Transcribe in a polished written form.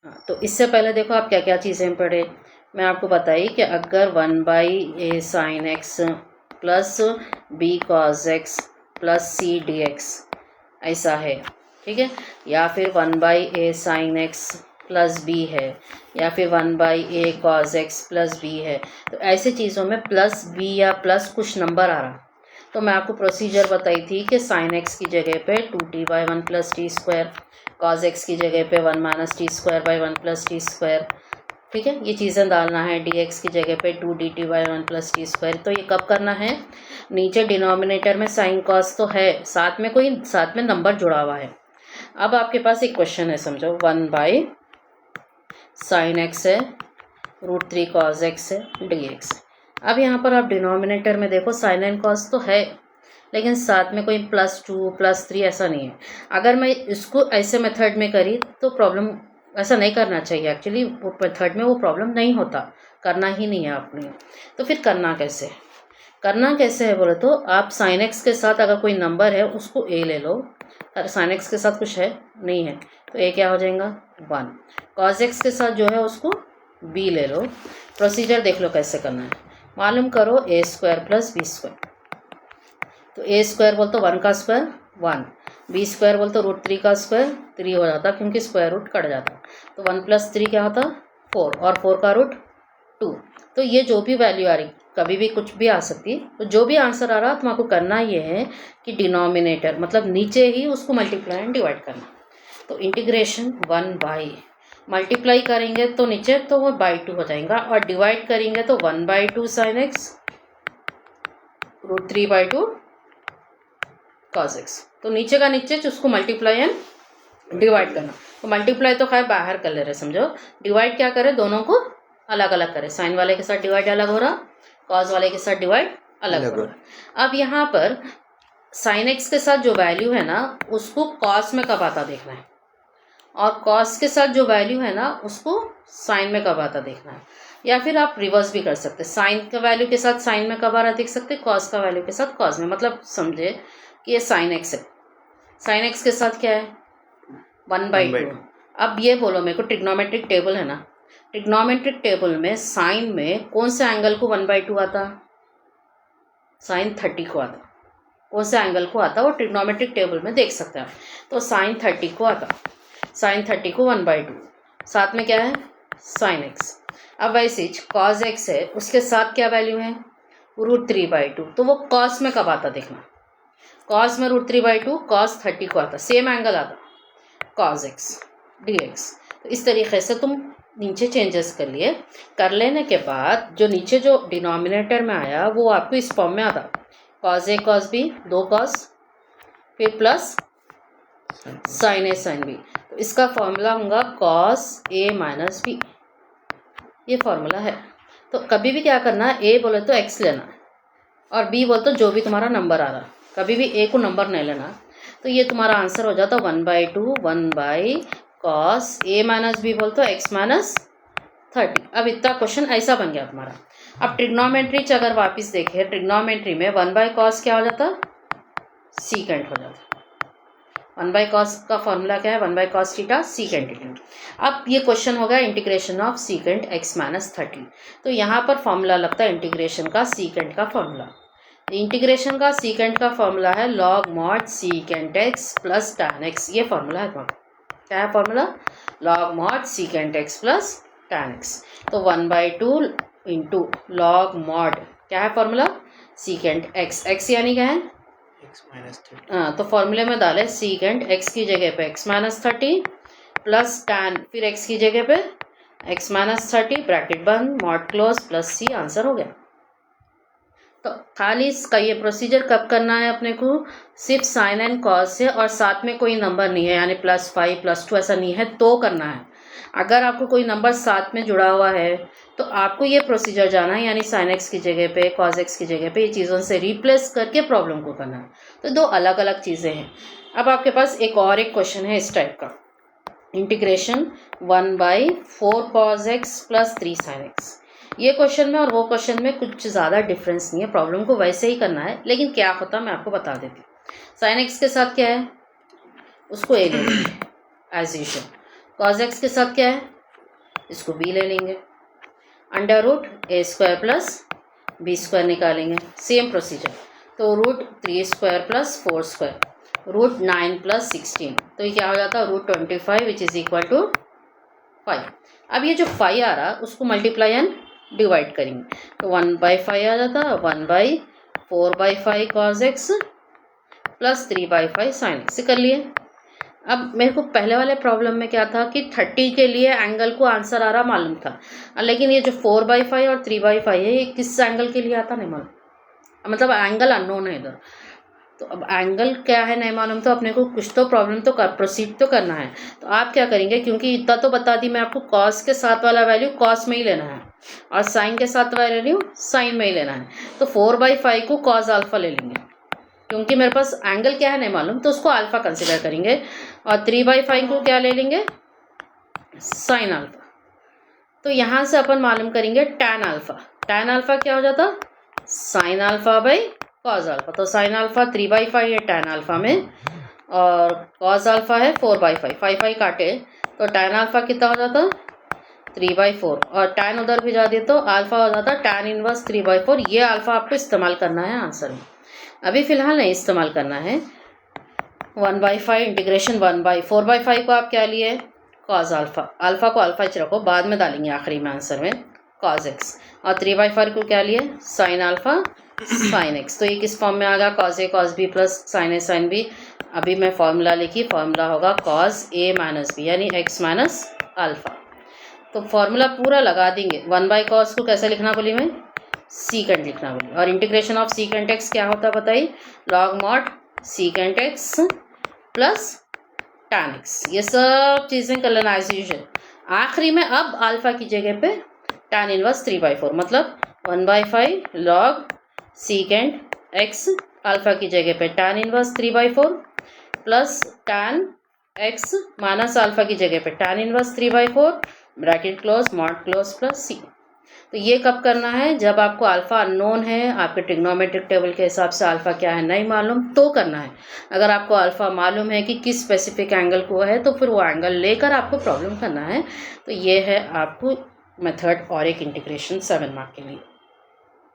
हाँ, तो इससे पहले देखो आप क्या क्या चीज़ें पढ़े। मैं आपको बताई कि अगर 1/a sin x plus b cos x plus c dx ऐसा है, ठीक है, या फिर 1/a sin x plus b है, या फिर 1/a cos x plus b है, तो ऐसे चीज़ों में प्लस b या प्लस कुछ नंबर आ रहा, तो मैं आपको प्रोसीजर बताई थी कि sin x की जगह पे 2t/1 plus T square, cos x की जगह पे 1 minus T square by 1 plus T square, ठीक है, ये चीज़ें डालना है। dx की जगह पे 2dt/1 प्लस टी स्क्वायर। तो ये कब करना है, नीचे डिनोमिनेटर में साइन कॉस तो है, साथ में नंबर जुड़ा हुआ है। अब आपके पास एक क्वेश्चन है, समझो 1/sin x है, √3 cos x है, dx। अब यहाँ पर आप डिनोमिनेटर में देखो साइन एंड कॉस तो है, लेकिन साथ में कोई +2 +3 ऐसा नहीं है। अगर मैं इसको ऐसे मेथड में करी तो प्रॉब्लम, ऐसा नहीं करना चाहिए एक्चुअली, वो मेथड में वो प्रॉब्लम नहीं होता, करना ही नहीं है आपने। तो फिर करना कैसे है बोले तो आप sin x के साथ अगर कोई नंबर है उसको a ले लो, अगर sin x के साथ कुछ है नहीं है तो a क्या हो जाएगा 1, cos x के साथ जो है उसको b ले लो। प्रोसीजर देख लो कैसे करना है, मालूम करो a² प्लस b²। तो a² बोल तो 1 का स्क्वायर 1, b² बोल तो √3 का स्क्वायर 3 हो जाता क्योंकि स्क्वायर रूट कट जाता। तो 1 + 3 क्या होता 4, और 4 का रूट 2। तो ये जो भी वैल्यू आ रही, कभी भी कुछ भी आ सकती, तो जो भी आंसर आ रहा तुम्हारे को करना ये है कि डिनोमिनेटर मतलब नीचे ही उसको मल्टीप्लाई एंड डिवाइड करना। तो इंटीग्रेशन 1/ मल्टीप्लाई करेंगे तो नीचे तो वो /2 हो जाएगा, और डिवाइड करेंगे तो 1/2 sin x √3/2 cos x। तो नीचे का नीचे उसको मल्टीप्लाई एंड डिवाइड करना। तो मल्टीप्लाई तो खैर बाहर कर ले रहे, समझो, डिवाइड क्या करें, दोनों को अलग अलग करें, साइन वाले के साथ डिवाइड अलग हो रहा, कॉस वाले के साथ डिवाइड अलग हो रहा। अब यहाँ पर साइन एक्स के साथ जो वैल्यू है ना उसको कॉस में कब आता देखना है, और कॉस के साथ जो वैल्यू है ना उसको साइन में कब आता देखना है। या फिर आप रिवर्स भी कर सकते, साइन का वैल्यू के साथ साइन में कब आ रहा देख सकते, कॉस का वैल्यू के साथ कॉस में। मतलब समझे कि ये साइन एक्स है, साइन एक्स के साथ क्या है 1/2। अब ये बोलो मेरे को, ट्रिग्नोमेट्रिक टेबल है ना, ट्रिग्नोमेट्रिक टेबल में साइन में कौन से एंगल को 1/2 आता, साइन 30 को आता, कौन से एंगल को आता वो ट्रिग्नोमेट्रिक टेबल में देख सकते हैं। तो साइन 30 को आता, साइन 30 को 1/2, साथ में क्या है साइन एक्स। अब वैसे कॉस एक्स है, उसके साथ क्या वैल्यू है √3/2, तो वो कॉस में कब आता देखना, कॉस में √3/2 कॉस 30 को आता, सेम एंगल आता cos x dx। तो इस तरीके से तुम नीचे चेंजेस कर लिए, कर लेने के बाद जो नीचे जो डिनोमिनेटर में आया वो आपको इस फॉर्म में आता, cos a cos b 2 cos, फिर plus sin a sin b। तो इसका फॉर्मूला होगा cos a माइनस b, ये फॉर्मूला है। तो कभी भी क्या करना है, a बोले तो x लेना और b बोले तो जो भी तुम्हारा नंबर आ रहा, कभी भी a को नंबर नहीं लेना। तो ये तुम्हारा आंसर हो जाता 1/2 1/cos a माइनस b बोल तो x माइनस 30। अब इतना क्वेश्चन ऐसा बन गया तुम्हारा। अब ट्रिग्नोमेट्री अगर वापस देखें, ट्रिग्नोमेट्री में 1/cos क्या हो जाता सीकेंट हो जाता, 1/cos का फॉर्मूला क्या है 1/cos थीटा सीकेंट थीटा। अब ये क्वेश्चन हो गया integration of secant x minus 30। तो यहाँ पर फॉर्मूला लगता है इंटीग्रेशन का सीकेंट का फॉर्मूला। इंटीग्रेशन का सीकेंट का फॉर्मूला है log mod secant x plus tan x, ये फॉर्मूला है तुम्हारा। क्या है formula, log mod secant x plus tan x। तो 1/2 इंटू log mod क्या है फॉर्मूला secant x, x यानी क्या है x माइनस 30। हाँ, तो फॉर्मूले में डाले secant x की जगह पे x माइनस 30 प्लस tan, फिर x की जगह पे x माइनस 30 ब्रैकेट बंद mod close plus c, answer हो गया। तो खाली इसका ये प्रोसीजर कब करना है अपने को, सिर्फ साइन एंड कॉस है और साथ में कोई नंबर नहीं है, यानी +5 +2 ऐसा नहीं है तो करना है। अगर आपको कोई नंबर साथ में जुड़ा हुआ है तो आपको ये प्रोसीजर जाना है, यानी साइन एक्स की जगह पे कॉस एक्स की जगह पे ये चीज़ों से रिप्लेस करके प्रॉब्लम को करना है। तो दो अलग अलग चीज़ें हैं। अब आपके पास एक और एक क्वेश्चन है इस टाइप का, integration 1/4 cos x plus 3 sin x। ये क्वेश्चन में और वो क्वेश्चन में कुछ ज़्यादा डिफरेंस नहीं है, प्रॉब्लम को वैसे ही करना है, लेकिन क्या होता मैं आपको बता देती हूँ। साइन एक्स के साथ क्या है उसको ए ले लीजिए एज यूजुअल, कॉस एक्स के साथ क्या है इसको b ले लेंगे, under root A square plus B square निकालेंगे, सेम प्रोसीजर। तो root 3 square plus 4 square, root 9 plus 16, तो ये क्या हो जाता है root 25 which is equal to 5। अब ये जो 5 आ रहा उसको मल्टीप्लाई एंड डिवाइड करेंगे, तो 1/5 आ जाता है, 1/4/5 cos x plus 3/5 sin x कर लिए। अब मेरे को पहले वाले प्रॉब्लम में क्या था कि 30 के लिए एंगल को आंसर आ रहा मालूम था, लेकिन ये जो 4/5 और 3/5 है ये किस एंगल के लिए आता नहीं मालूम, मतलब एंगल अननोन है इधर। तो अब एंगल क्या है नहीं मालूम, तो अपने को कुछ तो प्रॉब्लम तो प्रोसीड तो करना है। तो आप क्या करेंगे, क्योंकि इतना तो बता दी मैं आपको, कॉस के साथ वाला वैल्यू कॉस में ही लेना है और साइन के साथ वाला वैल्यू साइन में ही लेना है। तो 4/5 को कॉस अल्फा ले लेंगे, क्योंकि मेरे पास एंगल क्या है नहीं मालूम, तो उसको अल्फा कंसिडर करेंगे। और 3/5 को क्या ले लेंगे, साइन अल्फा। तो यहाँ से अपन मालूम करेंगे टैन अल्फा। टैन अल्फा क्या हो जाता, sine alpha by cos alpha. तो साइन अल्फा 3/5 है टैन अल्फा में, और कॉस अल्फा है 4/5, 5 काटे तो टैन अल्फा कितना हो जाता 3/4, और टैन उधर भी जा दिए तो अल्फा हो जाता टैन इनवर्स 3/4। ये अल्फा आपको इस्तेमाल करना है आंसर में, अभी फिलहाल नहीं इस्तेमाल करना है। 1/5 इंटीग्रेशन 1/4/5 को आप क्या लिए, कॉस अल्फा, अल्फा को अल्फा ही रखो, बाद में डालेंगे आखिरी में आंसर में कॉस एक्स। और 3/5 को क्या लिए, साइन अल्फा साइन एक्स। तो ये किस फॉर्म में आ गया, cos A cos B plus sign A sine B. अभी मैं फॉर्मूला लिखी, फॉर्मूला होगा कॉस ए माइनस बी यानी एक्स माइनस अल्फा। तो फॉर्मूला पूरा लगा देंगे। 1/cos को कैसे लिखना बोली मैं, सीकेंट लिखना बोली। और इंटीग्रेशन ऑफ सीकेंट एक्स क्या होता है बताइए, log mod secant x plus tan x. ये सब चीज़ें कर लेना एज यूजुअल। आखिरी में अब अल्फा की जगह पे टैन इनवर्स 3/4, मतलब 1/5 लॉग सीकेंट एक्स, अल्फा की जगह पे tan inverse 3/4 plus tan x minus alpha की जगह पे tan inverse 3/4, bracket close mod close plus C. तो ये कब करना है, जब आपको अल्फा अननोन है, आपके ट्रिग्नोमेट्रिक टेबल के हिसाब से अल्फा क्या है नहीं मालूम, तो करना है। अगर आपको अल्फा मालूम है कि किस स्पेसिफिक एंगल को है, तो फिर वो एंगल लेकर आपको प्रॉब्लम करना है। तो ये है आपको मेथड और एक इंटीग्रेशन 7 मार्क के लिए।